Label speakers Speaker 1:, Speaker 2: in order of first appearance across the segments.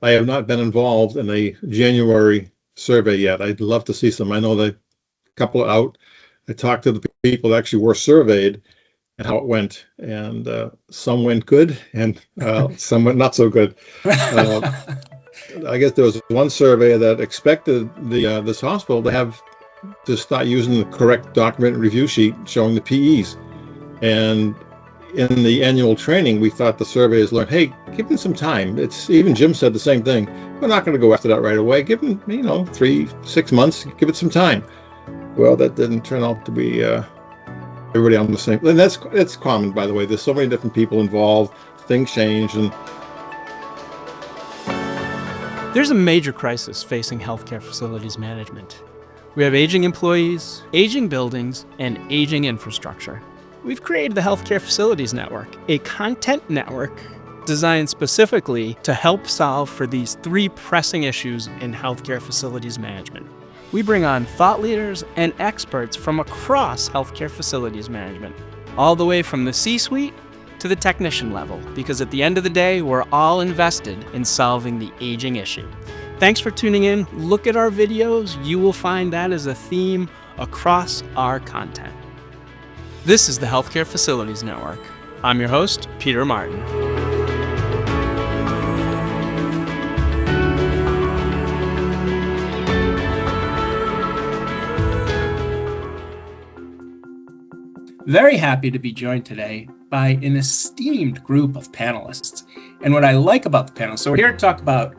Speaker 1: I have not been involved in a January survey yet. I'd love to see some. I know that a couple out. I talked to the people that actually were surveyed and how it went, and some went good and some went not so good. I guess there was one survey that expected the this hospital to start using the correct document review sheet showing the PEs. And in the annual training, we thought the surveyors learned, hey, give them some time. Even Jim said the same thing. We're not going to go after that right away. Give them, 3-6 months, give it some time. Well, that didn't turn out to be everybody on the same. And that's common, by the way. There's so many different people involved. Things change, and
Speaker 2: there's a major crisis facing healthcare facilities management. We have aging employees, aging buildings, and aging infrastructure. We've created the Healthcare Facilities Network, a content network designed specifically to help solve for these three pressing issues in healthcare facilities management. We bring on thought leaders and experts from across healthcare facilities management, all the way from the C-suite to the technician level, because at the end of the day, we're all invested in solving the aging issue. Thanks for tuning in. Look at our videos. You will find that as a theme across our content. This is the Healthcare Facilities Network. I'm your host, Peter Martin. Very happy to be joined today by an esteemed group of panelists. And what I like about the panel, so we're here to talk about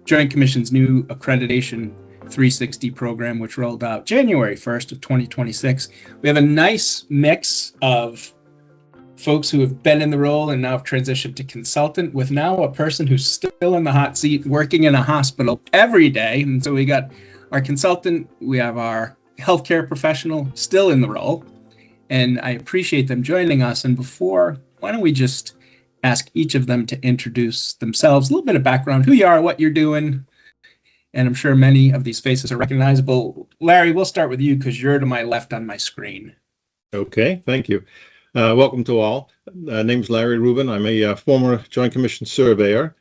Speaker 2: Joint Commission's new Accreditation 360 program, which rolled out January 1st of 2026. We have a nice mix of folks who have been in the role and now have transitioned to consultant, with now a person who's still in the hot seat working in a hospital every day. And so we got our consultant, we have our healthcare professional still in the role, and I appreciate them joining us. And why don't we just ask each of them to introduce themselves, a little bit of background, who you are, what you're doing. And I'm sure many of these faces are recognizable. Larry, we'll start with you because you're to my left on my screen.
Speaker 1: Okay, thank you. Welcome to all. Name's Larry Rubin. I'm a former Joint Commission surveyor,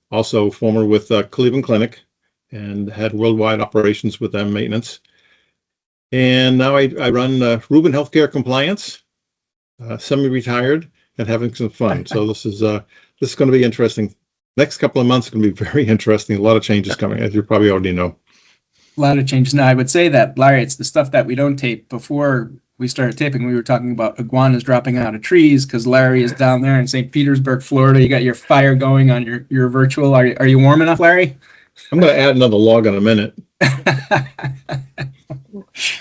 Speaker 1: also former with Cleveland Clinic, and had worldwide operations with them, maintenance. And now I run Rubin Healthcare Compliance, semi-retired and having some fun. So this is going to be interesting. Next couple of months are going to be very interesting. A lot of changes coming, as you probably already know.
Speaker 2: A lot of changes. Now, I would say that, Larry, it's the stuff that we don't tape. Before we started taping, we were talking about iguanas dropping out of trees because Larry is down there in St. Petersburg, Florida. You got your fire going on your virtual. Are you warm enough, Larry?
Speaker 1: I'm going to add another log in a minute.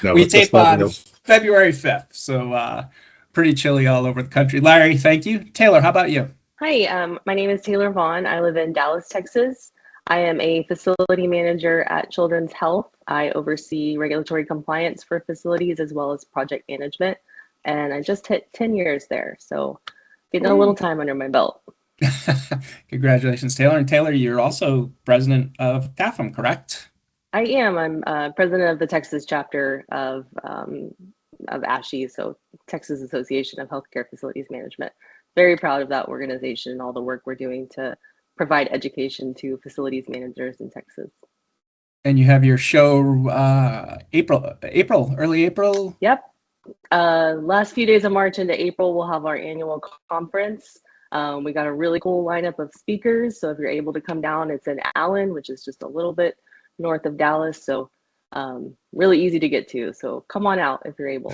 Speaker 1: No,
Speaker 2: we tape on February 5th, so pretty chilly all over the country. Larry, thank you. Taylor, how about you?
Speaker 3: Hi, my name is Taylor Vaughn. I live in Dallas, Texas. I am a facility manager at Children's Health. I oversee regulatory compliance for facilities as well as project management. And I just hit 10 years there, so getting a little time under my belt.
Speaker 2: Congratulations, Taylor. And Taylor, you're also president of TAFM, correct?
Speaker 3: I am. I'm president of the Texas chapter of ASHE, so Texas Association of Healthcare Facilities Management. Very proud of that organization and all the work we're doing to provide education to facilities managers in Texas.
Speaker 2: And you have your show early April?
Speaker 3: Yep. Last few days of March into April, we'll have our annual conference. We got a really cool lineup of speakers. So if you're able to come down, it's in Allen, which is just a little bit north of Dallas. So really easy to get to. So come on out if you're able.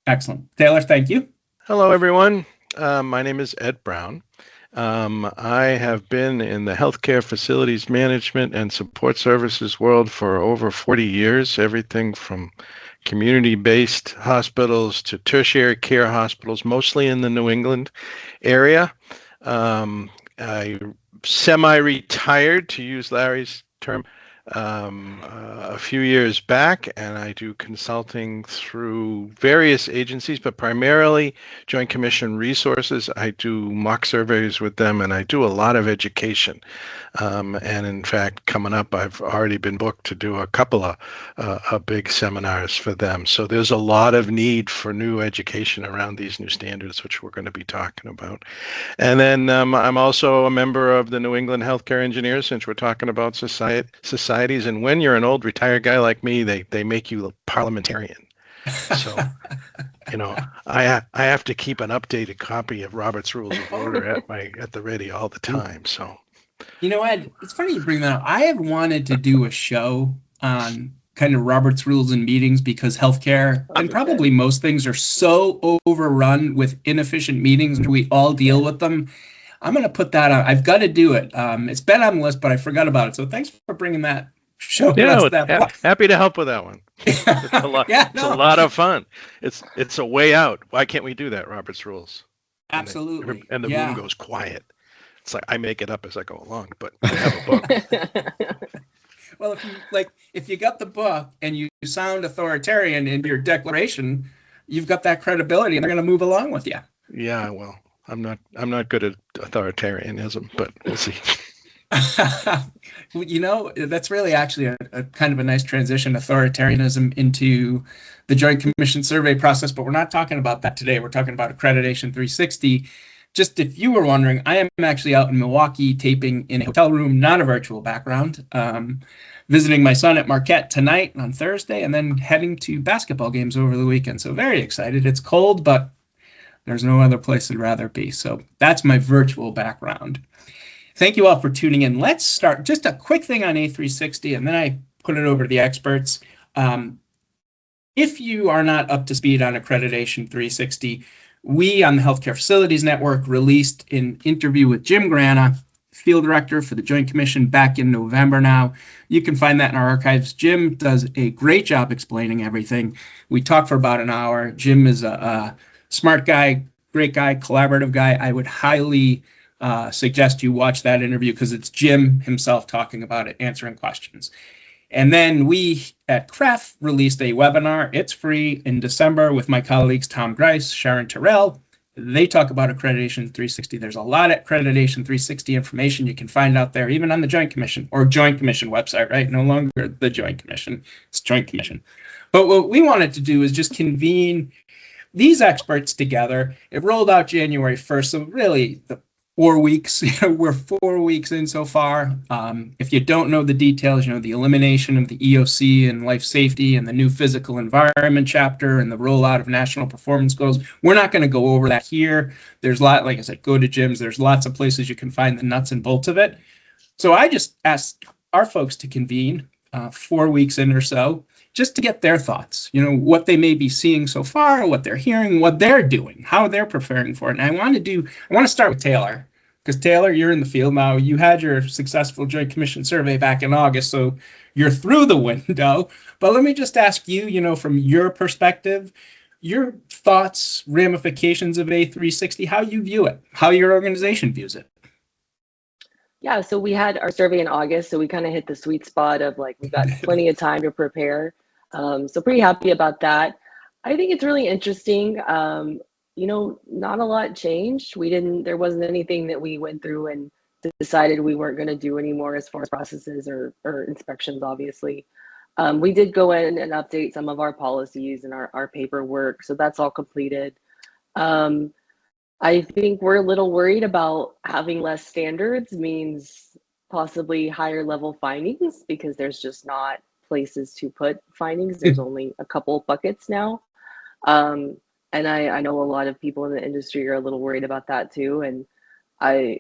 Speaker 2: Excellent. Taylor, thank you.
Speaker 4: Hello, everyone. My name is Ed Brown. I have been in the healthcare facilities management and support services world for over 40 years, everything from community-based hospitals to tertiary care hospitals, mostly in the New England area. I semi-retired, to use Larry's term, a few years back, and I do consulting through various agencies, but primarily Joint Commission resources. I do mock surveys with them, and I do a lot of education. And in fact, coming up, I've already been booked to do a couple of big seminars for them. So there's a lot of need for new education around these new standards, which we're going to be talking about. And then I'm also a member of the New England Healthcare Engineers, since we're talking about societies. And when you're an old retired guy like me, they make you a parliamentarian. So, I have to keep an updated copy of Robert's Rules of Order at the ready all the time. So,
Speaker 2: Ed, it's funny you bring that up. I have wanted to do a show on kind of Robert's Rules in meetings, because healthcare and probably most things are so overrun with inefficient meetings, and we all deal with them. I'm going to put that on. I've got to do it. It's been on the list, but I forgot about it. So thanks for bringing that show.
Speaker 4: Happy to help with that one. It's a lot. It's a lot of fun. It's a way out. Why can't we do that, Robert's Rules?
Speaker 2: Absolutely.
Speaker 4: And the room goes quiet. It's like I make it up as I go along, but I have a book.
Speaker 2: Well, if you got the book and you sound authoritarian in your declaration, you've got that credibility, and they're going to move along with you.
Speaker 4: Yeah, well, I'm not good at authoritarianism, but we'll see.
Speaker 2: That's really actually a kind of a nice transition, authoritarianism into the Joint Commission survey process, but we're not talking about that today. We're talking about Accreditation 360. Just if you were wondering, I am actually out in Milwaukee taping in a hotel room, not a virtual background, visiting my son at Marquette tonight on Thursday, and then heading to basketball games over the weekend. So very excited. It's cold, but there's no other place I'd rather be. So that's my virtual background. Thank you all for tuning in. Let's start. Just a quick thing on A360, and then I put it over to the experts. If you are not up to speed on Accreditation 360, we on the Healthcare Facilities Network released an interview with Jim Grana, Field Director for the Joint Commission, back in November now. You can find that in our archives. Jim does a great job explaining everything. We talked for about an hour. Jim is a smart guy, great guy, collaborative guy. I would highly suggest you watch that interview, because it's Jim himself talking about it, answering questions. And then we at CREF released a webinar. It's free in December with my colleagues Tom Grice, Sharon Terrell. They talk about Accreditation 360. There's a lot of Accreditation 360 information you can find out there, even on the Joint Commission or Joint Commission website, right? No longer the Joint Commission, it's Joint Commission. But what we wanted to do is just convene these experts together. It rolled out January 1st, so really the 4 weeks, we're 4 weeks in so far. If you don't know the details, the elimination of the EOC and life safety and the new physical environment chapter and the rollout of national performance goals, we're not going to go over that here. There's a lot, like I said, go to Jim's. There's lots of places you can find the nuts and bolts of it. So I just asked our folks to convene 4 weeks in or so, just to get their thoughts, what they may be seeing so far, what they're hearing, what they're doing, how they're preparing for it. And I want to start with Taylor, because Taylor, you're in the field now. You had your successful Joint Commission survey back in August, so you're through the window. But let me just ask you, from your perspective, your thoughts, ramifications of A360, how you view it, how your organization views it.
Speaker 3: Yeah, so we had our survey in August, so we kind of hit the sweet spot of we've got plenty of time to prepare. So pretty happy about that. I think it's really interesting. Not a lot changed. There wasn't anything that we went through and decided we weren't going to do anymore as far as processes or inspections, obviously. We did go in and update some of our policies and our paperwork, so that's all completed. I think we're a little worried about having less standards means possibly higher level findings, because there's just not places to put findings. There's only a couple buckets now. And I know a lot of people in the industry are a little worried about that too. And I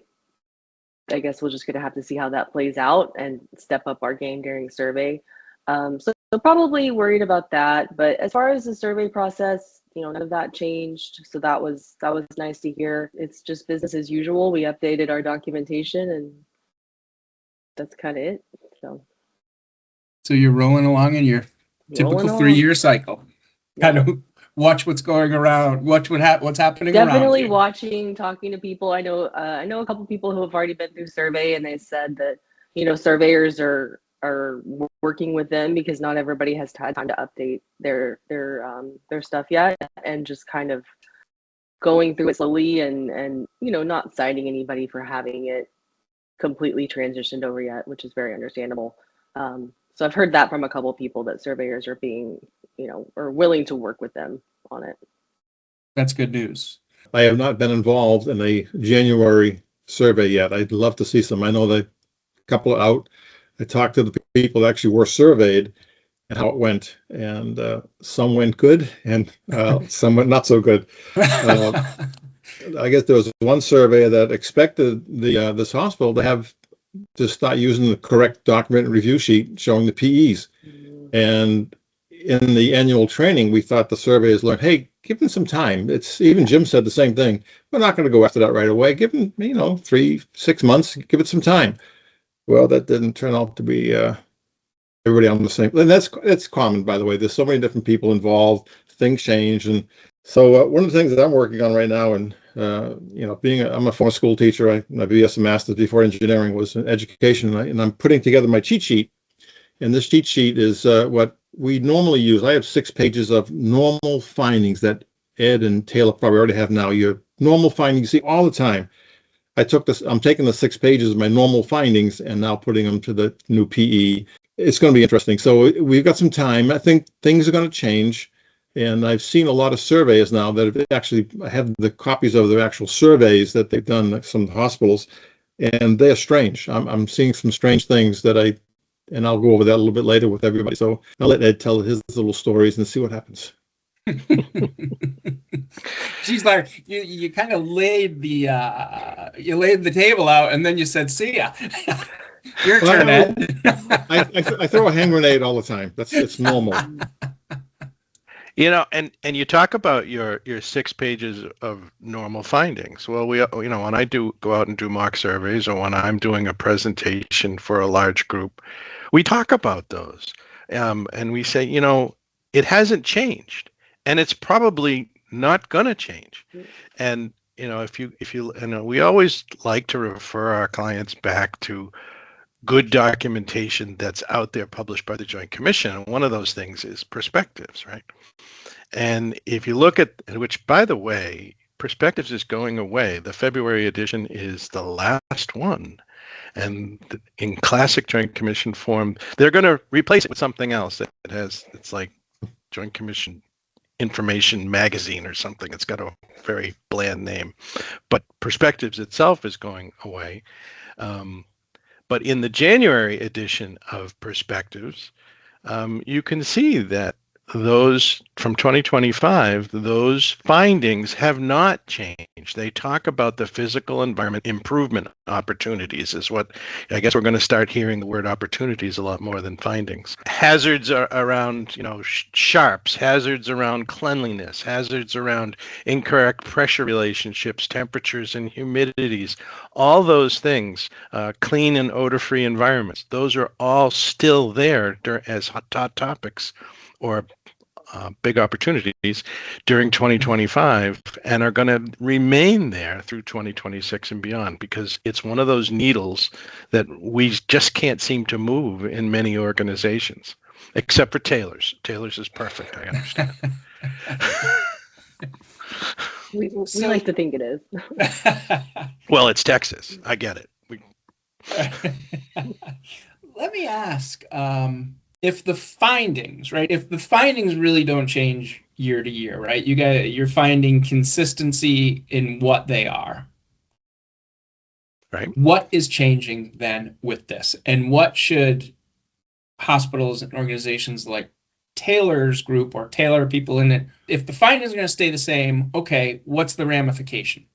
Speaker 3: guess we're just going to have to see how that plays out and step up our game during survey. So probably worried about that. But as far as the survey process, none of that changed. So that was nice to hear. It's just business as usual. We updated our documentation, and that's kind of it. So
Speaker 2: you're rolling along in your typical 3-year cycle.
Speaker 3: Yeah.
Speaker 2: Kind of watch what's going around, what's happening around.
Speaker 3: Definitely watching, talking to people. I know a couple people who have already been through survey, and they said that surveyors are are working with them because not everybody has had time to update their stuff yet, and just kind of going through it slowly and not citing anybody for having it completely transitioned over yet, which is very understandable. So I've heard that from a couple of people that surveyors are being, are willing to work with them on it.
Speaker 2: That's good news.
Speaker 1: I have not been involved in a January survey yet. I'd love to see some. I know that a couple out. I talked to the people that actually were surveyed and how it went, and some went good and some went not so good. I guess there was one survey that expected this hospital to start using the correct document review sheet showing the PEs. And in the annual training, we thought the surveyors learned, hey, give them some time. Even Jim said the same thing. We're not going to go after that right away. Give them, 3-6 months, give it some time. Well, that didn't turn out to be everybody on the same. And that's common, by the way. There's so many different people involved. Things change. And so one of the things that I'm working on right now, and I'm a former school teacher. My BS and Masters before engineering was in education, and I'm putting together my cheat sheet. And this cheat sheet is what we normally use. I have 6 pages of normal findings that Ed and Taylor probably already have now. Your normal findings you see all the time. I'm taking the 6 pages of my normal findings and now putting them to the new PE. It's going to be interesting. So we've got some time. I think things are going to change. And I've seen a lot of surveys now that have actually have the copies of their actual surveys that they've done at some hospitals, and they're strange. I'm seeing some strange things and I'll go over that a little bit later with everybody. So I'll let Ed tell his little stories and see what happens.
Speaker 2: Geez, Larry, you kind of laid the table out, and then you said, "See ya." Your turn, Ed.
Speaker 1: I throw a hand grenade all the time. It's normal.
Speaker 4: And you talk about your 6 pages of normal findings. Well, when I do go out and do mock surveys, or when I'm doing a presentation for a large group, we talk about those, and we say, it hasn't changed, and it's probably not going to change. And we always like to refer our clients back to good documentation that's out there published by the Joint Commission. And one of those things is perspectives, right? And if you look at, which by the way, perspectives is going away. The February edition is the last one. And in classic Joint Commission form, they're going to replace it with something else. It's like Joint Commission Information Magazine or something. It's got a very bland name. But perspectives itself is going away. But in the January edition of Perspectives, you can see that those from 2025, those findings have not changed. They talk about the physical environment improvement opportunities is what I guess we're going to start hearing the word opportunities a lot more than findings. Hazards are around, sharps, hazards around cleanliness, hazards around incorrect pressure relationships, temperatures and humidities, all those things, clean and odor-free environments. Those are all still there as hot topics or big opportunities during 2025, and are going to remain there through 2026 and beyond, because it's one of those needles that we just can't seem to move in many organizations, except for Taylor's. Taylor's is perfect, I understand.
Speaker 3: We like to think it is.
Speaker 2: Well,
Speaker 4: it's Texas. I get it.
Speaker 2: Let me ask, if the findings really don't change year to year, right? You're finding consistency in what they are.
Speaker 4: Right.
Speaker 2: What is changing then with this? And what should hospitals and organizations like Taylor's group or Taylor people in it, if the findings are going to stay the same, okay, what's the ramification?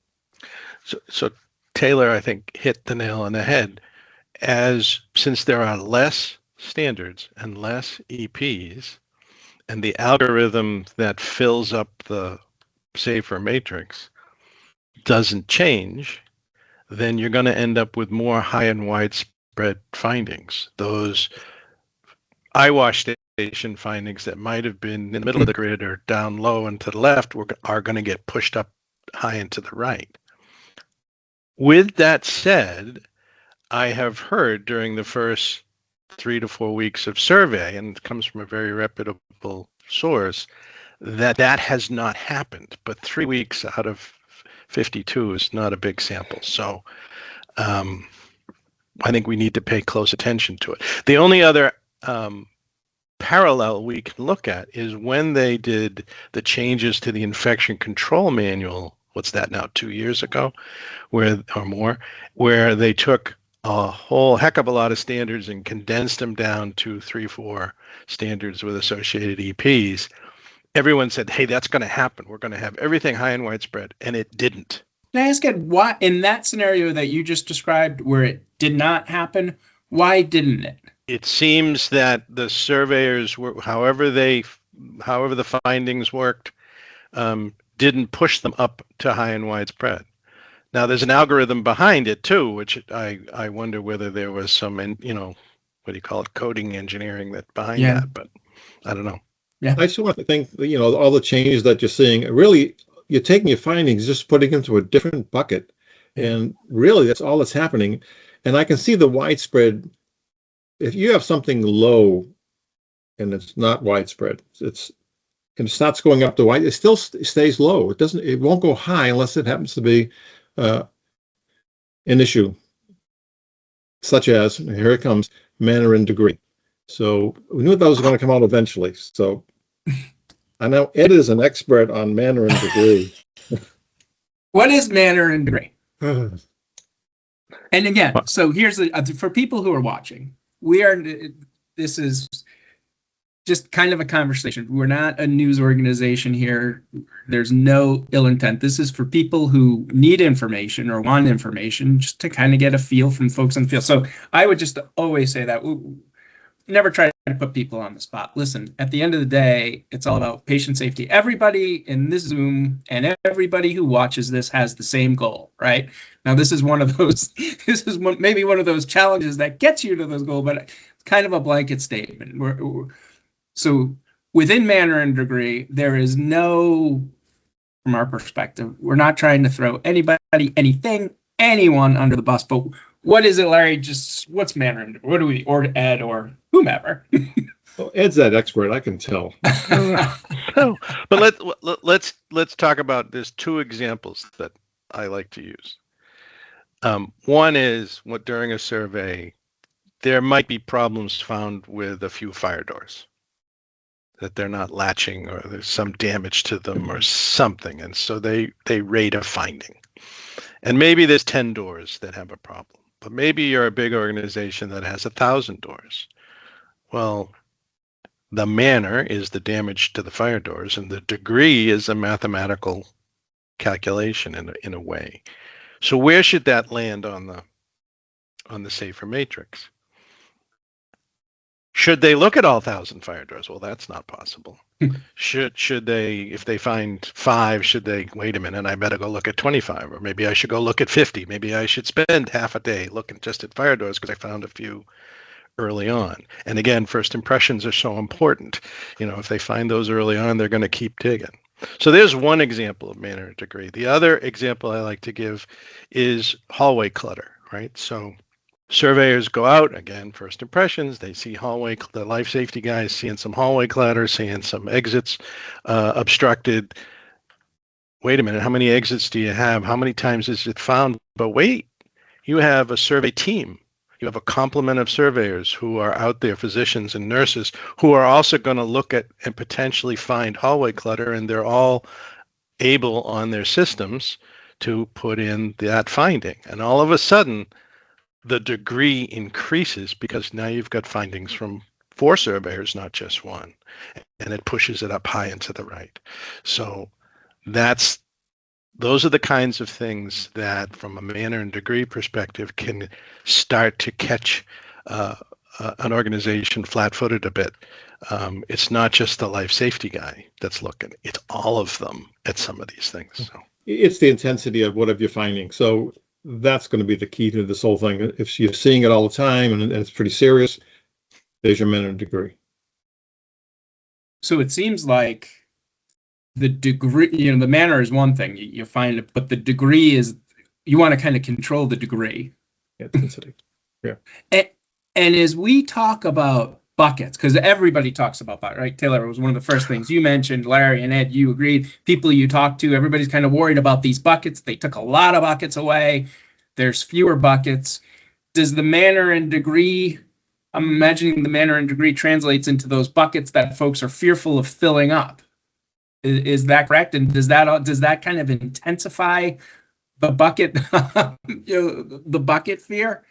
Speaker 4: So Taylor, I think, hit the nail on the head. Since there are less standards and less EPs, and the algorithm that fills up the safer matrix doesn't change, then you're going to end up with more high and widespread findings. Those eyewash station findings that might have been in the middle of the grid or down low and to the left are going to get pushed up high and to the right. With that said, I have heard during the first 3 to 4 weeks of survey, and it comes from a very reputable source, that has not happened. But 3 weeks out of 52 is not a big sample. So I think we need to pay close attention to it. The only other parallel we can look at is when they did the changes to the infection control manual, what's that now, 2 years ago, or more, where they took a whole heck of a lot of standards and condensed them down to 3-4 standards with associated EPs. Everyone said, hey, that's going to happen. We're going to have everything high and widespread, and it didn't.
Speaker 2: Can I ask Ed, why, in that scenario that you just described where it did not happen, why didn't it?
Speaker 4: It seems that the surveyors were, however the findings worked, didn't push them up to high and widespread. Now, there's an algorithm behind it too, which I wonder whether there was some, what do you call it, coding engineering that behind that, but I don't know.
Speaker 1: Yeah, I just want to think, all the changes that you're seeing, really, you're taking your findings, just putting them into a different bucket, and really, that's all that's happening. And I can see the widespread. If you have something low, and it's not widespread, and it starts going up to wide, it still stays low. It won't go high unless it happens to be an issue, such as, here it comes, manner and degree. So we knew that was going to come out eventually. So I know Ed is an expert on manner and degree.
Speaker 2: What is manner and degree? And again, so here's for people who are watching, this is just kind of a conversation. We're not a news organization here. There's no ill intent. This is for people who need information or want information, just to kind of get a feel from folks in the field. So I would just always say that never try to put people on the spot. Listen, at the end of the day, it's all about patient safety. Everybody in this Zoom and everybody who watches this has the same goal, right? Now, this is one of those, maybe one of those challenges that gets you to those goals, but it's kind of a blanket statement. So within manner and degree, there is no, from our perspective, we're not trying to throw anybody, anything, anyone under the bus, but what is it, Larry? Just what's manner and degree? What do we, or Ed, or whomever?
Speaker 1: Well, Ed's that expert, I can tell.
Speaker 4: No, but let's talk about, there's 2 examples that I like to use. One is during a survey, there might be problems found with a few fire doors, that they're not latching, or there's some damage to them or something. And so they rate a finding. And maybe there's 10 doors that have a problem, but maybe you're a big organization that has 1,000 doors. Well, the manner is the damage to the fire doors, and the degree is a mathematical calculation in a way. So where should that land on the safer matrix? Should they look at all 1,000 fire doors? Well, that's not possible. Should they, if they find 5, should they, wait a minute, I better go look at 25, or maybe I should go look at 50. Maybe I should spend half a day looking just at fire doors because I found a few early on. And again, first impressions are so important. If they find those early on, they're going to keep digging. So there's one example of manner and degree. The other example I like to give is hallway clutter, right? So surveyors go out, again, first impressions, they see the life safety guys seeing some hallway clutter, seeing some exits obstructed. Wait a minute, how many exits do you have? How many times is it found? But wait, you have a survey team. You have a complement of surveyors who are out there, physicians and nurses, who are also going to look at and potentially find hallway clutter, and they're all able on their systems to put in that finding. And all of a sudden, the degree increases because now you've got findings from 4 surveyors, not just 1, and it pushes it up high and to the right. So those are the kinds of things that, from a manner and degree perspective, can start to catch an organization flat-footed a bit. It's not just the life safety guy that's looking; it's all of them at some of these things. So
Speaker 1: it's the intensity of whatever you're finding. So that's going to be the key to this whole thing. If you're seeing it all the time and it's pretty serious, there's your manner and degree.
Speaker 2: So it seems like the degree, the manner is one thing, you find it, but the degree is, you want to kind of control the degree.
Speaker 1: Intensity. Yeah.
Speaker 2: And as we talk about buckets, because everybody talks about buckets, right? Taylor, it was one of the first things you mentioned. Larry and Ed, you agreed. People you talk to, everybody's kind of worried about these buckets. They took a lot of buckets away. There's fewer buckets. Does the manner and degree, I'm imagining the manner and degree translates into those buckets that folks are fearful of filling up. Is that correct? And does that kind of intensify the bucket, the bucket fear?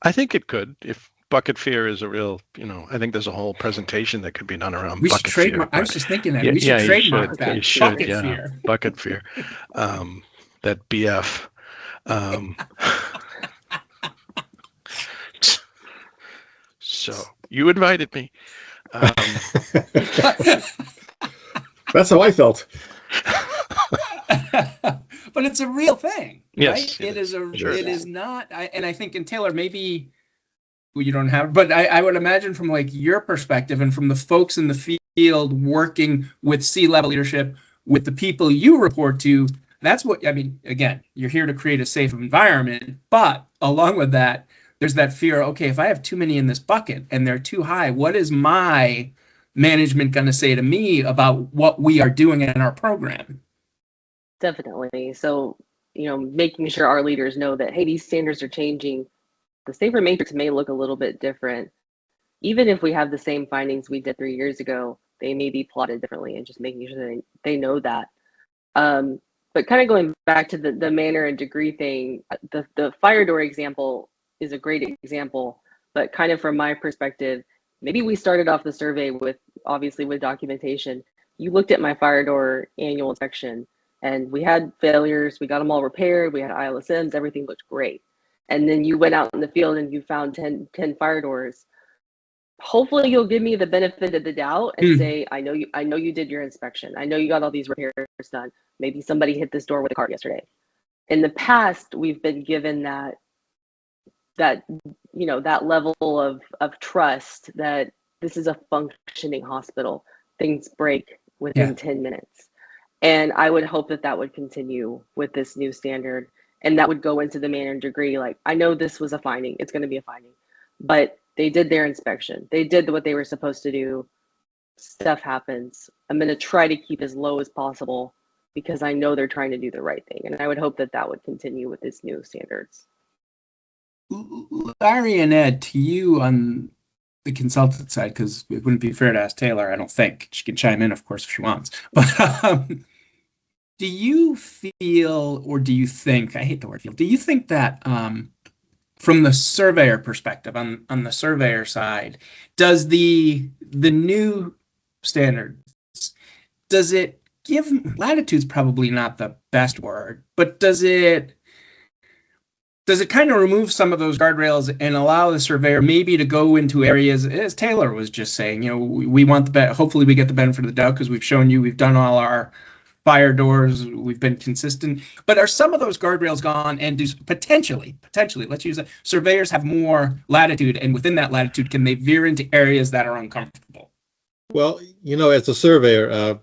Speaker 4: I think it could. If bucket fear is a real, I think there's a whole presentation that could be done around bucket fear.
Speaker 2: Trademark. I was just thinking that we should trademark that.
Speaker 4: You should,
Speaker 2: bucket
Speaker 4: yeah.
Speaker 2: Fear.
Speaker 4: Bucket fear. That BF. So you invited me.
Speaker 1: That's how I felt.
Speaker 2: But it's a real thing,
Speaker 4: yes,
Speaker 2: right? It is
Speaker 4: sure.
Speaker 2: It is not. And I think, and Taylor, maybe you don't have, but I would imagine from like your perspective and from the folks in the field working with C-level leadership, with the people you report to, that's what, I mean, again, you're here to create a safe environment, but along with that, there's that fear, okay, if I have too many in this bucket and they're too high, what is my management going to say to me about what we are doing in our program?
Speaker 3: Definitely. So, making sure our leaders know that, hey, these standards are changing. The safer matrix may look a little bit different. Even if we have the same findings we did 3 years ago, they may be plotted differently, and just making sure that they know that. But kind of going back to the manner and degree thing, the fire door example is a great example, but kind of from my perspective, maybe we started off the survey with documentation. You looked at my fire door annual inspection, and we had failures. We got them all repaired. We had ILSMs. Everything looked great. And then you went out in the field and you found 10 fire doors. Hopefully you'll give me the benefit of the doubt and say, I know you did your inspection. I know you got all these repairs done. Maybe somebody hit this door with a car yesterday. In the past, we've been given that level of trust that this is a functioning hospital. Things break within 10 minutes. And I would hope that would continue with this new standard, and that would go into the manner and degree. Like, I know this was a finding, it's going to be a finding, but they did their inspection. They did what they were supposed to do. Stuff happens. I'm going to try to keep as low as possible because I know they're trying to do the right thing. And I would hope that would continue with this new standards.
Speaker 2: Larry and Ed, to you on the consultant side, because it wouldn't be fair to ask Taylor, I don't think. She can chime in, of course, if she wants. But do you feel, or do you think, I hate the word feel, do you think that from the surveyor perspective, on the surveyor side, does the new standards, does it give, latitude's probably not the best word, but does it kind of remove some of those guardrails and allow the surveyor maybe to go into areas, as Taylor was just saying, we want hopefully we get the benefit of the doubt because we've shown you, we've done all our fire doors, we've been consistent, but are some of those guardrails gone, and do potentially, let's use that, surveyors have more latitude, and within that latitude, can they veer into areas that are uncomfortable?
Speaker 1: Well, as a surveyor,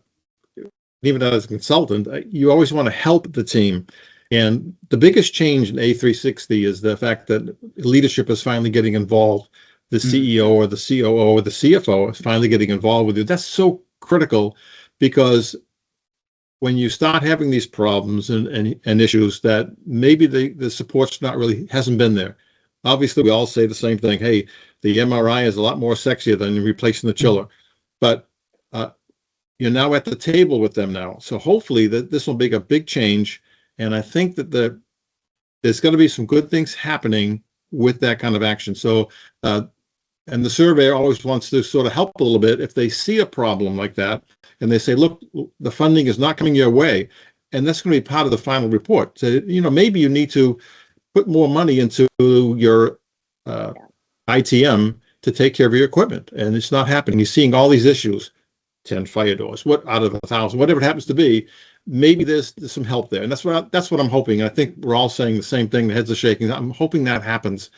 Speaker 1: even as a consultant, you always want to help the team. And the biggest change in A360 is the fact that leadership is finally getting involved. The CEO or the COO or the CFO is finally getting involved with you. That's so critical, because when you start having these problems and issues that maybe the support's hasn't been there. Obviously, we all say the same thing. Hey, the MRI is a lot more sexier than replacing the chiller. But you're now at the table with them now. So hopefully this will make a big change. And I think that there's going to be some good things happening with that kind of action. So, and the surveyor always wants to sort of help a little bit if they see a problem like that, and they say, look, the funding is not coming your way. And that's going to be part of the final report. So, maybe you need to put more money into your ITM to take care of your equipment. And it's not happening. You're seeing all these issues, 10 fire doors, what out of 1,000, whatever it happens to be. Maybe there's some help there, and that's what I'm hoping. I think we're all saying the same thing. The heads are shaking. I'm hoping that happens,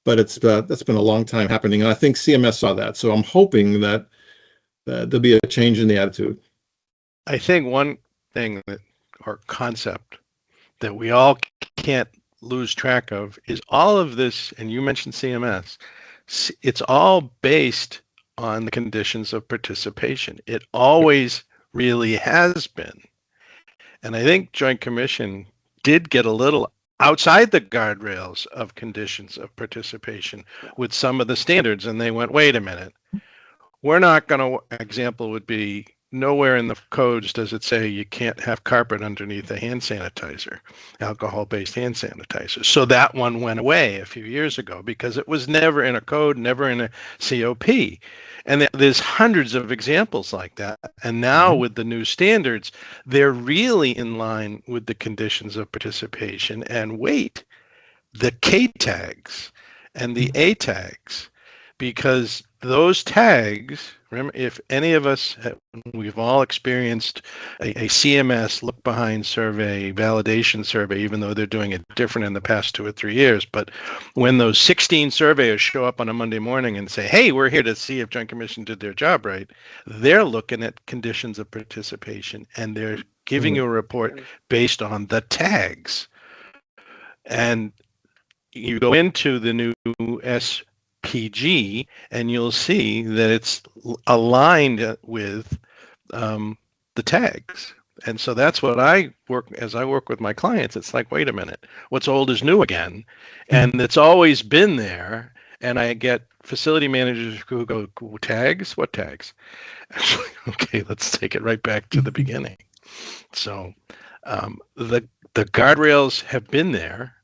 Speaker 1: but that's been a long time happening, and I think CMS saw that. So I'm hoping that there'll be a change in the attitude.
Speaker 4: I think one thing or concept that we all can't lose track of is all of this, and you mentioned CMS, it's all based on the conditions of participation. It always really has been. And I think Joint Commission did get a little outside the guardrails of conditions of participation with some of the standards, and they went, wait a minute, we're not going to, example would be, nowhere in the codes does it say you can't have carpet underneath a hand sanitizer, alcohol-based hand sanitizer. So that one went away a few years ago because it was never in a code, never in a COP. And there's hundreds of examples like that. And now with the new standards, they're really in line with the conditions of participation. And wait, the K tags and the A tags, because those tags, remember, if any of us, we've all experienced a CMS look behind survey, validation survey, even though they're doing it different in the past 2 or 3 years. But when those 16 surveyors show up on a Monday morning and say, hey, we're here to see if Joint Commission did their job right, they're looking at conditions of participation and they're giving you a report based on the tags. And you go into the new SPG, and you'll see that it's aligned with the tags. And so that's what I work with my clients. It's like, wait a minute, what's old is new again. And it's always been there. And I get facility managers who go, tags? What tags? Okay, let's take it right back to the beginning. So the guardrails have been there.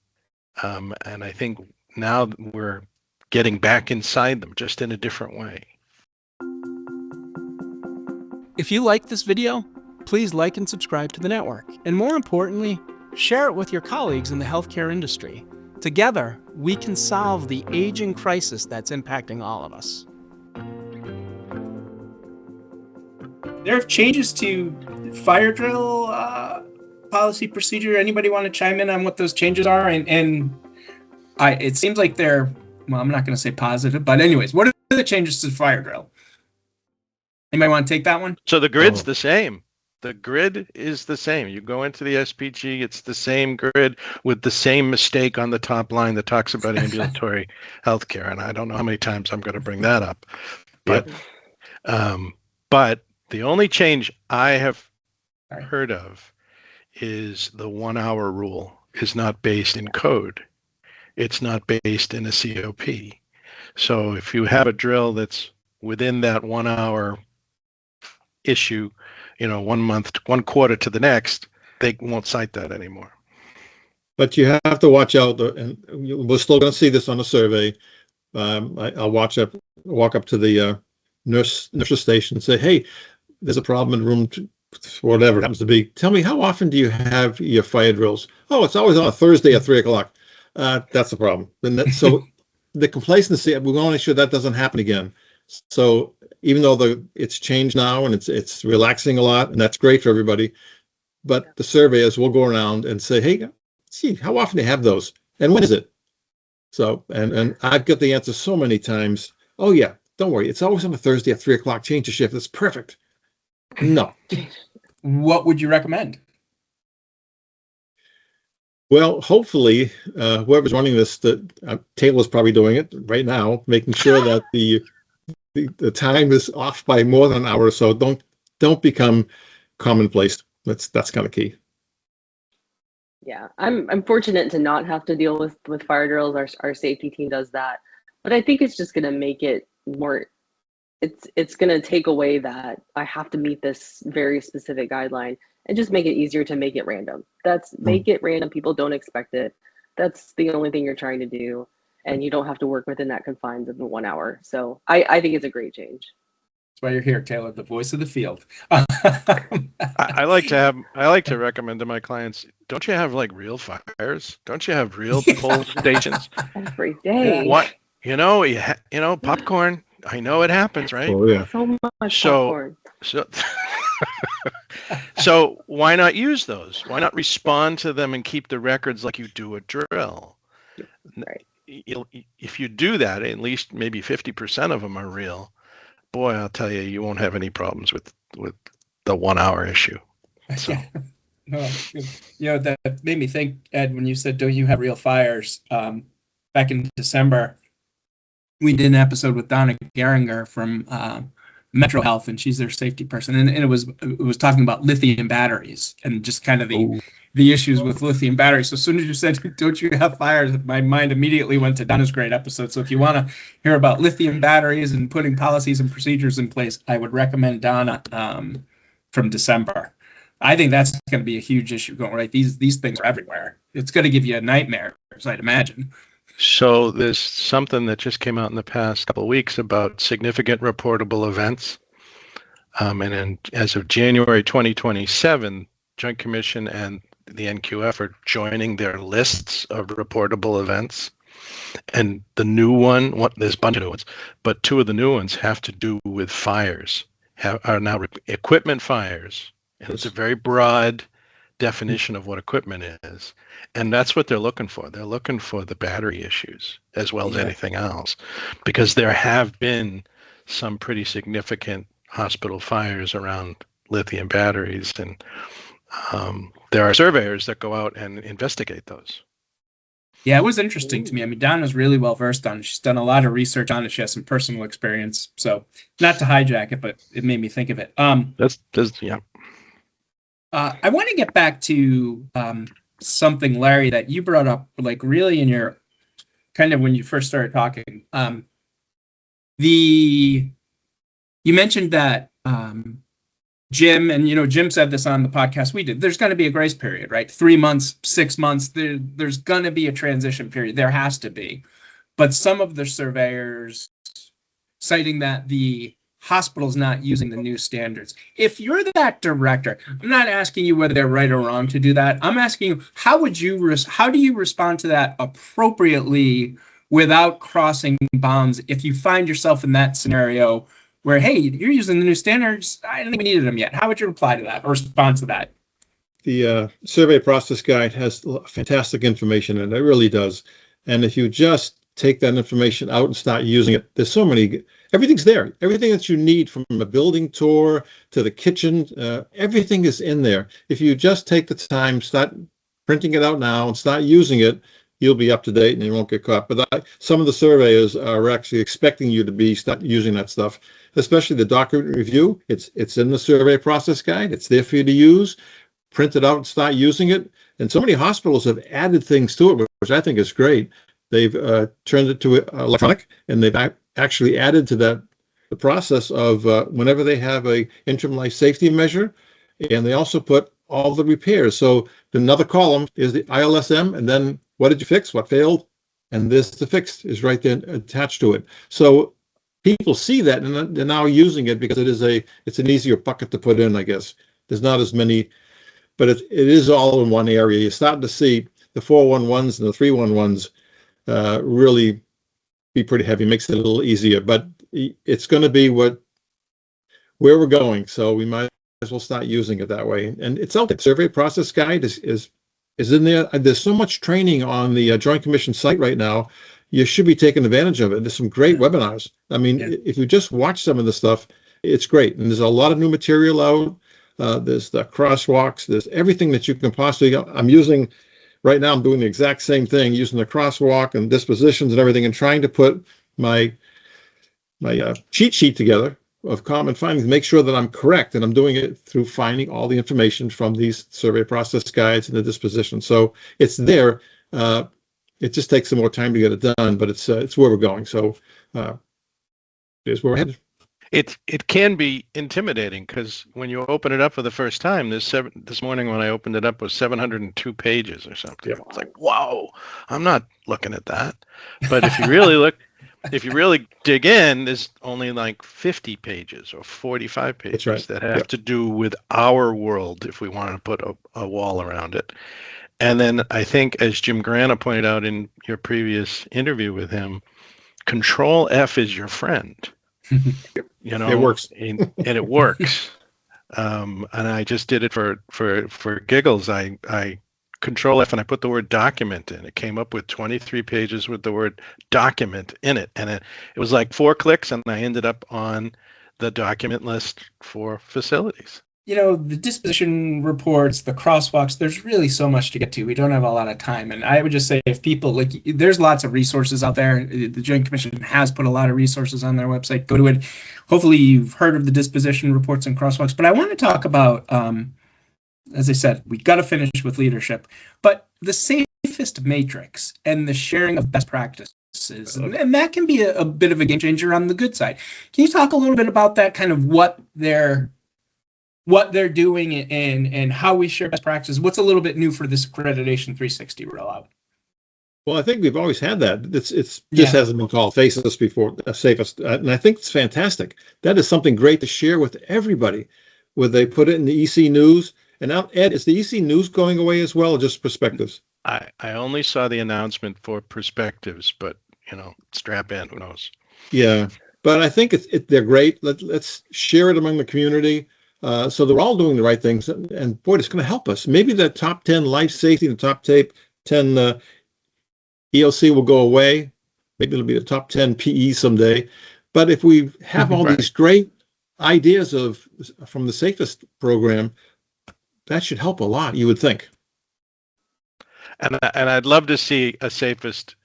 Speaker 4: And I think now we're getting back inside them, just in a different way.
Speaker 2: If you like this video, please like and subscribe to the network. And more importantly, share it with your colleagues in the healthcare industry. Together, we can solve the aging crisis that's impacting all of us. There are changes to fire drill policy procedure. Anybody want to chime in on what those changes are? It seems like they're, well, I'm not going to say positive, but anyways, what are the changes to the fire drill? Anybody want to take that one?
Speaker 4: So the grid's the same. The grid is the same. You go into the SPG, it's the same grid with the same mistake on the top line that talks about ambulatory healthcare. And I don't know how many times I'm going to bring that up. But the only change I have heard of is the 1 hour rule is not based in code. It's not based in a COP. So if you have a drill that's within that 1 hour issue, 1 month, 1 quarter to the next, they won't cite that anymore.
Speaker 1: But you have to watch out, and we're still going to see this on the survey. I'll walk up to the nurse station and say, hey, there's a problem in room whatever it happens to be. Tell me, how often do you have your fire drills? Oh, it's always on a Thursday at 3 o'clock. That's the problem. So the complacency, we want to make sure that doesn't happen again. So even though it's changed now and it's relaxing a lot, and that's great for everybody, but the surveyors will go around and say, hey, see, how often do you have those? And when is it? So, and I've got the answer so many times. Oh yeah, don't worry. It's always on a Thursday at 3 o'clock. Change the shift. It's perfect. No.
Speaker 2: What would you recommend?
Speaker 1: Well, hopefully, whoever's running this, Taylor's probably doing it right now, making sure that the time is off by more than an hour or so. Don't become commonplace. That's kind of key.
Speaker 3: Yeah, I'm fortunate to not have to deal with fire drills. Our safety team does that, but I think it's just going to make it more. It's going to take away that I have to meet this very specific guideline and just make it easier to make it random. Make it random. People don't expect it. That's the only thing you're trying to do, and you don't have to work within that confines of the 1 hour. So I think it's a great change.
Speaker 2: That's why you're here, Taylor, the voice of the field.
Speaker 4: I like to recommend to my clients, don't you have like real fires? Don't you have real pull stations?
Speaker 3: Every day.
Speaker 4: What? Popcorn. I know it happens, right?
Speaker 1: Oh yeah.
Speaker 3: So much popcorn.
Speaker 4: So why not use those? Why not respond to them and keep the records like you do a drill?
Speaker 3: Right.
Speaker 4: If you do that, at least maybe 50% of them are real. Boy, I'll tell you, you won't have any problems with the 1 hour issue. So.
Speaker 2: No, that made me think, Ed, when you said, "Don't you have real fires?" Back in December, we did an episode with Donna Geringer from Metro Health, and she's their safety person, and it was talking about lithium batteries and just kind of the issues with lithium batteries. So as soon as you said, "Don't you have fires?" my mind immediately went to Donna's great episode. So if you want to hear about lithium batteries and putting policies and procedures in place, I would recommend Donna from December. I think that's going to be a huge issue going right. These things are everywhere. It's going to give you a nightmare, as I'd imagine.
Speaker 4: So there's something that just came out in the past couple of weeks about significant reportable events. As of January 2027, Joint Commission and the NQF are joining their lists of reportable events. And the new one, there's a bunch of new ones, but two of the new ones have to do with fires, are now equipment fires. And it's a very broad definition of what equipment is. And that's what they're looking for. They're looking for the battery issues as well as anything else, because there have been some pretty significant hospital fires around lithium batteries. And there are surveyors that go out and investigate those.
Speaker 2: Yeah, it was interesting to me. I mean, Donna's really well versed on it. She's done a lot of research on it. She has some personal experience. So not to hijack it, but it made me think of it.
Speaker 4: Yeah.
Speaker 2: I want to get back to something, Larry, that you brought up, like really in your kind of when you first started talking. You mentioned that Jim, and Jim said this on the podcast we did, there's going to be a grace period, right? 3 months, 6 months, there's going to be a transition period. There has to be. But some of the surveyors citing that the hospital's not using the new standards. If you're that director, I'm not asking you whether they're right or wrong to do that. I'm asking you, how do you respond to that appropriately without crossing bounds if you find yourself in that scenario where, hey, you're using the new standards, I don't think we needed them yet. How would you reply to that or respond to that?
Speaker 1: The survey process guide has fantastic information, and it really does. And if you just take that information out and start using it, there's so many, everything's there. Everything that you need, from a building tour to the kitchen, everything is in there. If you just take the time, start printing it out now and start using it, you'll be up to date and you won't get caught. But some of the surveyors are actually expecting you to start using that stuff, especially the document review. It's in the survey process guide. It's there for you to use. Print it out and start using it. And so many hospitals have added things to it, which I think is great. They've turned it to electronic, and they've actually added to that the process of whenever they have a interim life safety measure, and they also put all the repairs. So another column is the ILSM, and then what did you fix, what failed, and this, the fixed, is right there attached to it. So people see that, and they're now using it because it's an easier bucket to put in, I guess. There's not as many, but it is all in one area. You're starting to see the 411s and the 311s really be pretty heavy. Makes it a little easier, but it's going to be where we're going. So we might as well start using it that way. And it's out there. Survey process guide is in there. There's so much training on the Joint Commission site right now. You should be taking advantage of it. There's some great webinars. I mean, if you just watch some of the stuff, it's great. And there's a lot of new material out. There's the crosswalks. There's everything that you can possibly. I'm using right now. I'm doing the exact same thing, using the crosswalk and dispositions and everything, and trying to put my cheat sheet together of common findings, make sure that I'm correct, and I'm doing it through finding all the information from these survey process guides and the disposition. So it's there. It just takes some more time to get it done, but it's where we're going. So here's where we're headed.
Speaker 4: It can be intimidating because when you open it up for the first time, this morning when I opened it up was 702 pages or something.
Speaker 1: Yeah.
Speaker 4: It's like, whoa, I'm not looking at that. But if you really look, if you really dig in, there's only like 50 pages or 45 pages that have to do with our world if we wanted to put a wall around it. And then I think, as Jim Grana pointed out in your previous interview with him, Control F is your friend.
Speaker 1: It works.
Speaker 4: and it works. And I just did it for giggles. I Control F and I put the word document in. It came up with 23 pages with the word document in it. And it was like 4 clicks and I ended up on the document list for facilities.
Speaker 2: the disposition reports, the crosswalks, there's really so much to get to. We don't have a lot of time. And I would just say if people there's lots of resources out there. The Joint Commission has put a lot of resources on their website. Go to it. Hopefully you've heard of the disposition reports and crosswalks. But I want to talk about, as I said, we got to finish with leadership, but the safest matrix and the sharing of best practices. And that can be a bit of a game changer on the good side. Can you talk a little bit about that, kind of what they're doing and how we share best practices? What's a little bit new for this Accreditation 360 rollout?
Speaker 1: Well, I think we've always had that. It's just hasn't been called FACES before, safest, and I think it's fantastic. That is something great to share with everybody, where they put it in the EC News. And now, Ed, is the EC News going away as well, or just perspectives?
Speaker 4: I only saw the announcement for perspectives, but strap in. Who knows?
Speaker 1: Yeah, but I think they're great. Let's share it among the community. So they're all doing the right things, and boy, it's going to help us. Maybe the top 10 life safety, the top 10 ELC will go away. Maybe it'll be the top 10 PE someday. But if we have all these great ideas from the safest program, that should help a lot, you would think.
Speaker 4: And I'd love to see a safest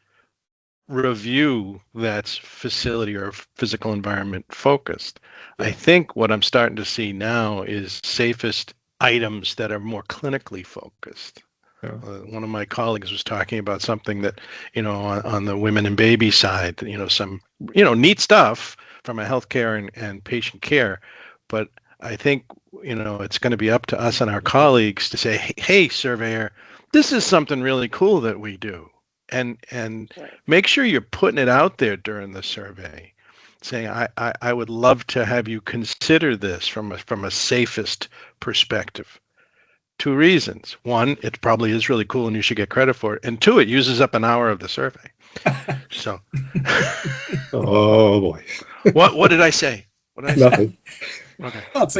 Speaker 4: review that's facility or physical environment focused. I think what I'm starting to see now is safest items that are more clinically focused. Yeah. One of my colleagues was talking about something that, on the women and baby side, some, neat stuff from a healthcare and patient care. But I think, it's going to be up to us and our colleagues to say, hey, surveyor, this is something really cool that we do. And make sure you're putting it out there during the survey, saying, I would love to have you consider this from a safest perspective. 2 reasons. 1, it probably is really cool and you should get credit for it. And 2, it uses up an hour of the survey. So.
Speaker 1: Oh boy.
Speaker 4: What did I say? What did I
Speaker 1: Nothing.
Speaker 4: say? Okay.
Speaker 2: Well, it's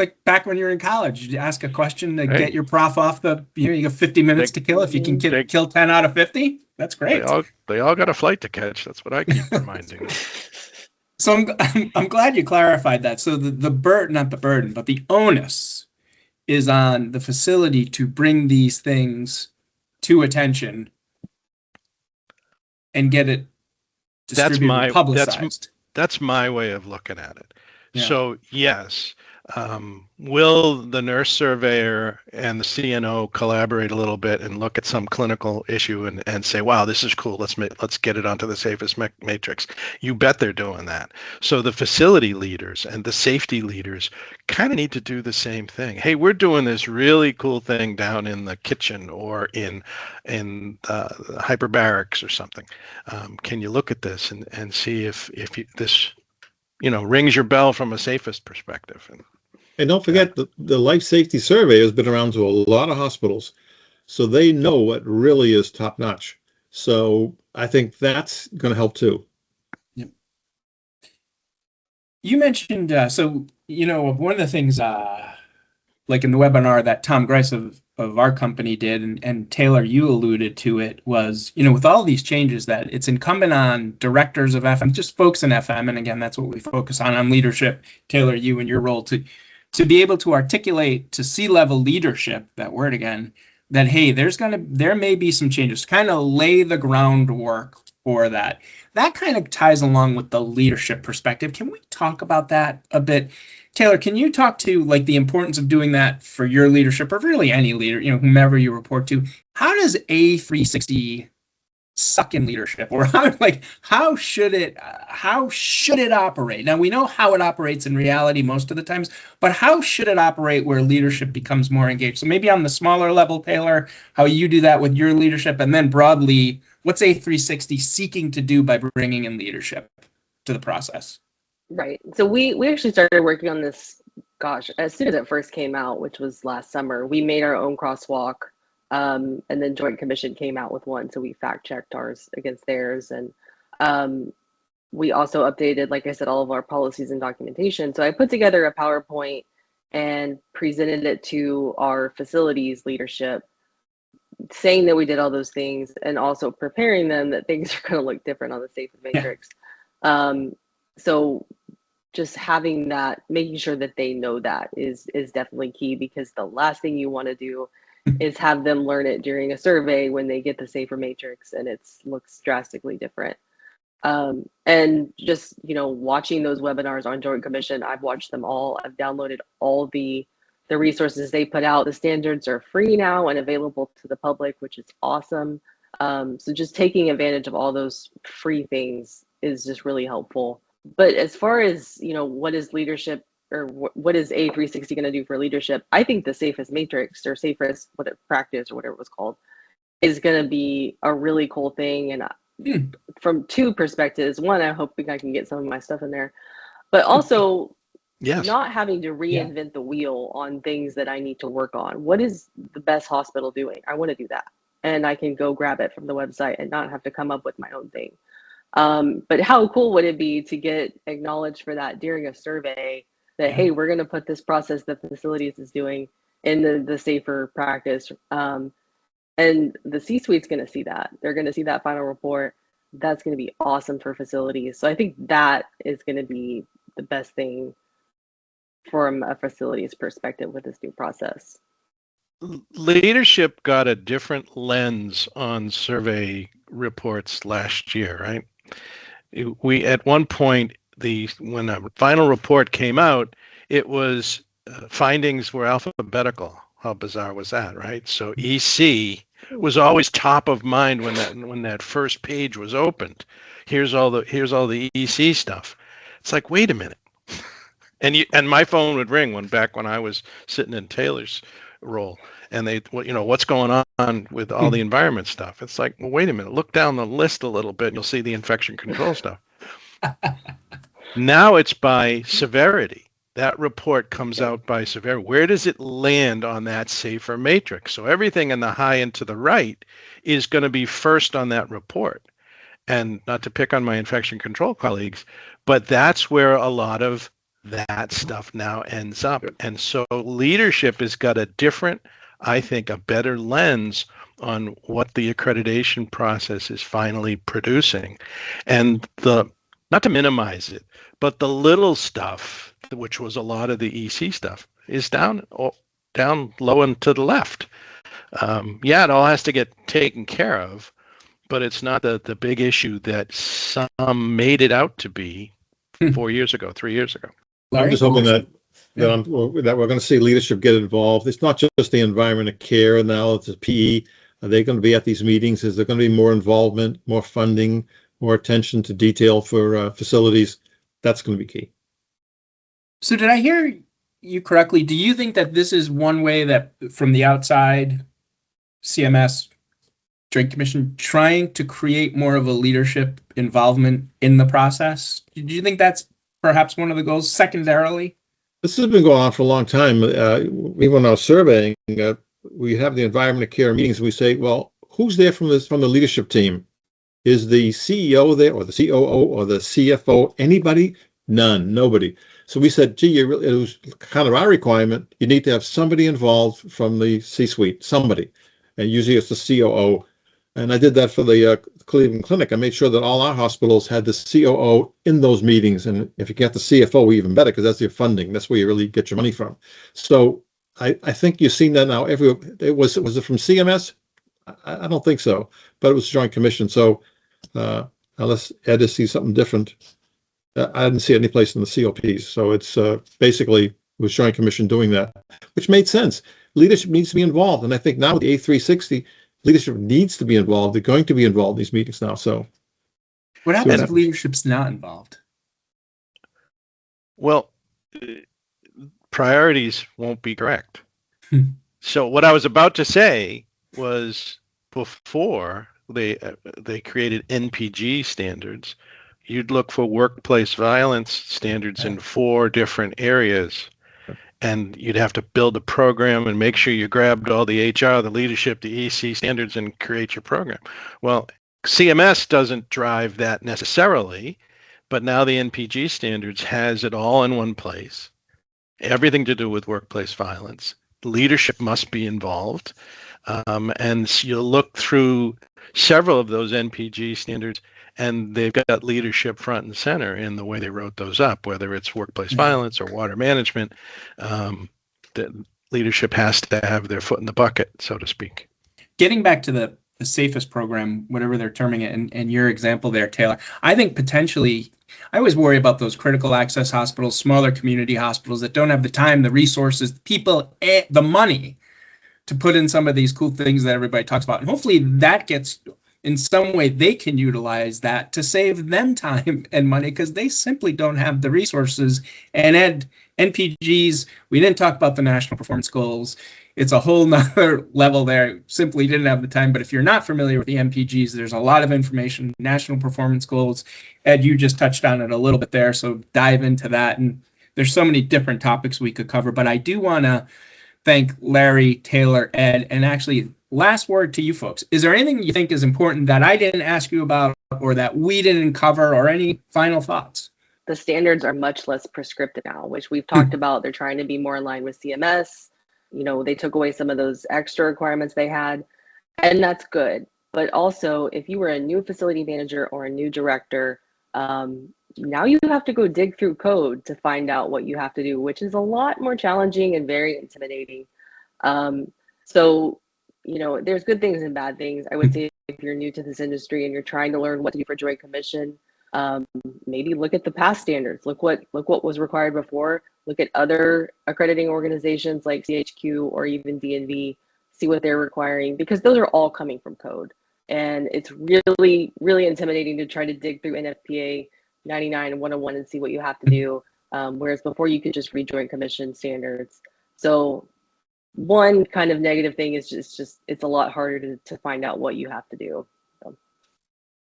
Speaker 2: like back when you were in college. You ask a question to get your prof off you got 50 minutes to kill. If you can kill 10 out of 50, that's great.
Speaker 4: They all got a flight to catch. That's what I keep reminding them.
Speaker 2: So I'm glad you clarified that. So not the burden, but the onus is on the facility to bring these things to attention and get it distributed, publicized.
Speaker 4: That's my way of looking at it.
Speaker 2: Yeah.
Speaker 4: So yes, will the nurse surveyor and the CNO collaborate a little bit and look at some clinical issue and say, wow, this is cool. Let's get it onto the safest matrix. You bet they're doing that. So the facility leaders and the safety leaders kind of need to do the same thing. Hey, we're doing this really cool thing down in the kitchen or in hyperbarics or something. Can you look at this and see if this rings your bell from a safest perspective?
Speaker 1: And don't forget, the life safety survey has been around to a lot of hospitals, so they know what really is top notch. So I think that's going to help too.
Speaker 2: Yep. You mentioned, one of the things, like in the webinar that Tom Grice of our company did, and Taylor, you alluded to it, was, with all these changes, that it's incumbent on directors of FM, just folks in FM, and again, that's what we focus on leadership. Taylor, you and your role to be able to articulate to C-level leadership, that word again, that, hey, there may be some changes, kind of lay the groundwork for that. That kind of ties along with the leadership perspective. Can we talk about that a bit? Taylor, can you talk to the importance of doing that for your leadership, or really any leader, whomever you report to? How does A360 suck in leadership, or how should it operate? Now, we know how it operates in reality most of the times, but how should it operate where leadership becomes more engaged? So maybe on the smaller level, Taylor, how you do that with your leadership, and then broadly, what's A360 seeking to do by bringing in leadership to the process?
Speaker 3: Right. So we actually started working on this, as soon as it first came out, which was last summer. We made our own crosswalk, and then Joint Commission came out with one. So we fact checked ours against theirs. And we also updated, like I said, all of our policies and documentation. So I put together a PowerPoint and presented it to our facilities leadership, saying that we did all those things and also preparing them that things are going to look different on the Safe Matrix. So just having that, making sure that they know that is definitely key, because the last thing you want to do is have them learn it during a survey when they get the SAFER matrix and it looks drastically different. And just, watching those webinars on Joint Commission, I've watched them all. I've downloaded all the resources they put out. The standards are free now and available to the public, which is awesome. So just taking advantage of all those free things is just really helpful. But as far as, what is leadership, or what is A360 going to do for leadership? I think the safest matrix, or safest practice, or whatever it was called, is going to be a really cool thing. And from two perspectives: one, I hope I can get some of my stuff in there, but also not having to reinvent the wheel on things that I need to work on. What is the best hospital doing? I want to do that, and I can go grab it from the website and not have to come up with my own thing. But how cool would it be to get acknowledged for that during a survey, that, hey, we're going to put this process that facilities is doing in the SAFER practice. And the C-suite's going to see that. They're going to see that final report. That's going to be awesome for facilities. So I think that is going to be the best thing from a facilities perspective with this new process.
Speaker 4: Leadership got a different lens on survey reports last year, right? We, at one point, when a final report came out, it was findings were alphabetical. How bizarre was that, right? So EC was always top of mind when that first page was opened. Here's all the EC stuff. It's like, wait a minute. And my phone would ring back when I was sitting in Taylor's role, and what's going on with all the environment stuff. It's like, well, wait a minute, look down the list a little bit and you'll see the infection control stuff. Now it's by severity. That report comes out by severity. Where does it land on that SAFER matrix? So everything in the high and to the right is going to be first on that report. And not to pick on my infection control colleagues, but that's where a lot of that stuff now ends up. And so leadership has got a different, I think, a better lens on what the accreditation process is finally producing. And not to minimize it, but the little stuff, which was a lot of the EC stuff, is down low and to the left. It all has to get taken care of, but it's not the big issue that some made it out to be 4 years ago, 3 years ago.
Speaker 1: I'm just hoping that we're going to see leadership get involved. It's not just the environment of care now, it's the PE. Are they going to be at these meetings? Is there going to be more involvement, more funding, more attention to detail for facilities? That's going to be key.
Speaker 2: So did I hear you correctly? Do you think that this is one way that from the outside, CMS, Joint Commission, trying to create more of a leadership involvement in the process? Do you think that's perhaps one of the goals secondarily?
Speaker 1: This has been going on for a long time. Even when I was surveying, we have the environment of care meetings. We say, well, who's there from the leadership team? Is the CEO there, or the COO, or the CFO? Anybody? None. Nobody. So we said, gee, it was kind of our requirement. You need to have somebody involved from the C-suite, somebody. And usually it's the COO. And I did that for the Cleveland Clinic. I made sure that all our hospitals had the COO in those meetings. And if you get the CFO, even better, because that's your funding. That's where you really get your money from. So I think you've seen that now. Was it from CMS? I don't think so, but it was Joint Commission. So unless Ed has seen something different, I didn't see it any place in the COPs. So it's basically it was Joint Commission doing that, which made sense. Leadership needs to be involved. And I think now with the A360, leadership needs to be involved. They're going to be involved in these meetings now. So
Speaker 2: what happens if leadership's not involved?
Speaker 4: Well, priorities won't be correct. So what I was about to say was, before they created NPG standards, you'd look for workplace violence standards in 4 different areas. And you'd have to build a program and make sure you grabbed all the HR, the leadership, the EC standards, and create your program. Well, CMS doesn't drive that necessarily, but now the NPG standards has it all in one place. Everything to do with workplace violence. Leadership must be involved. And you'll look through several of those NPG standards, and they've got leadership front and center in the way they wrote those up, whether it's workplace violence or water management. The leadership has to have their foot in the bucket, so to speak.
Speaker 2: Getting back to the safest program, whatever they're terming it, and your example there, Taylor, I think potentially, I always worry about those critical access hospitals, smaller community hospitals that don't have the time, the resources, the people, the money to put in some of these cool things that everybody talks about. And hopefully that gets, in some way, they can utilize that to save them time and money, because they simply don't have the resources. And NPGs, we didn't talk about the national performance goals. It's a whole nother level there. Simply didn't have the time. But if you're not familiar with the NPGs, there's a lot of information, national performance goals. Ed, you just touched on it a little bit there, so dive into that. And there's so many different topics we could cover, but I do want to thank Larry, Taylor, Ed, and actually, last word to you folks. Is there anything you think is important that I didn't ask you about or that we didn't cover, or any final thoughts?
Speaker 3: The standards are much less prescriptive now, which we've talked about. They're trying to be more in line with CMS. They took away some of those extra requirements they had, and that's good. But also, if you were a new facility manager or a new director, now you have to go dig through code to find out what you have to do, which is a lot more challenging and very intimidating. So, there's good things and bad things. I would say if you're new to this industry and you're trying to learn what to do for Joint Commission, maybe look at the past standards. Look what was required before. Look at other accrediting organizations like CHQ or even DNV. See what they're requiring, because those are all coming from code. And it's really, really intimidating to try to dig through NFPA 99 and 101 and see what you have to do. Whereas before you could just read Joint Commission standards. So one kind of negative thing is just it's a lot harder to find out what you have to do.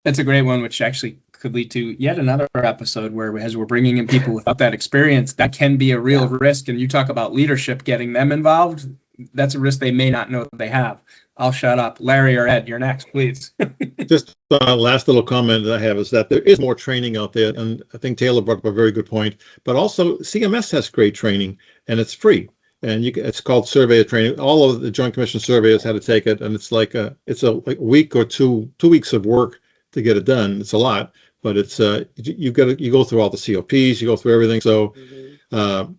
Speaker 2: That's a great one, which actually could lead to yet another episode where, as we're bringing in people without that experience, that can be a real risk. And you talk about leadership, getting them involved. That's a risk they may not know they have. I'll shut up. Larry or Ed, you're next, please.
Speaker 1: Just last little comment that I have is that there is more training out there. And I think Taylor brought up a very good point. But also CMS has great training, and it's free. And it's called surveyor training. All of the Joint Commission surveyors had to take it. And it's like a week or 2 weeks of work to get it done. It's a lot, but it's you go through all the COPs, you go through everything. So and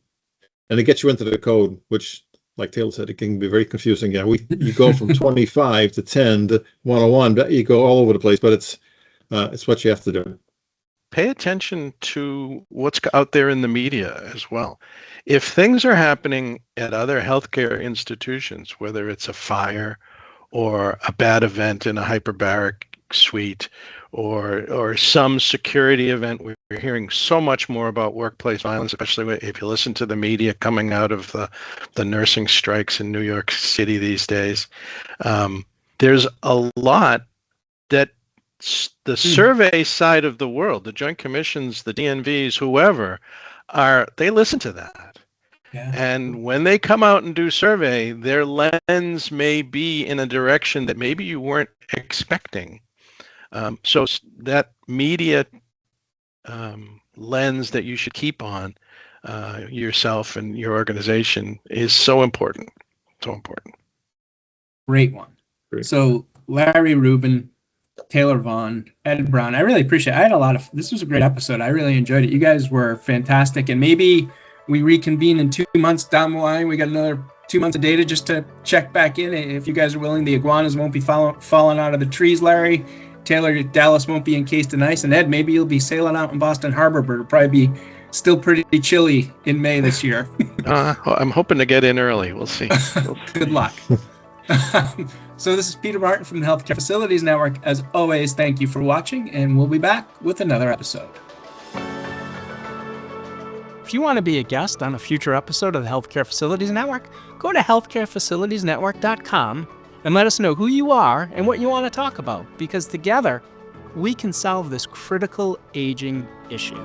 Speaker 1: it gets you into the code, which, like Taylor said, it can be very confusing. Yeah, you go from 25 to 10 to 101, but you go all over the place. But it's what you have to do.
Speaker 4: Pay attention to what's out there in the media as well. If things are happening at other healthcare institutions, whether it's a fire or a bad event in a hyperbaric suite or some security event, we're hearing so much more about workplace violence, especially if you listen to the media coming out of the nursing strikes in New York City these days. There's a lot that the survey side of the world, the Joint Commissions, the DNVs, whoever, they listen to that.
Speaker 2: Yeah.
Speaker 4: And when they come out and do survey, their lens may be in a direction that maybe you weren't expecting. So that media lens that you should keep on yourself and your organization is so important. So important.
Speaker 2: Great one.
Speaker 1: Great.
Speaker 2: So Larry Rubin, Taylor Vaughn, Ed Brown, I really appreciate it. This was a great episode. I really enjoyed it. You guys were fantastic. And maybe we reconvene in 2 months down the line. We got another 2 months of data just to check back in. If you guys are willing, the iguanas won't be falling out of the trees, Larry. Taylor, Dallas won't be encased in ice. And Ed, maybe you'll be sailing out in Boston Harbor, but it'll probably be still pretty chilly in May this year.
Speaker 4: I'm hoping to get in early. We'll see.
Speaker 2: Good luck. So this is Peter Martin from the Healthcare Facilities Network. As always, thank you for watching, and we'll be back with another episode. If you want to be a guest on a future episode of the Healthcare Facilities Network, go to healthcarefacilitiesnetwork.com and let us know who you are and what you want to talk about, because together we can solve this critical aging issue.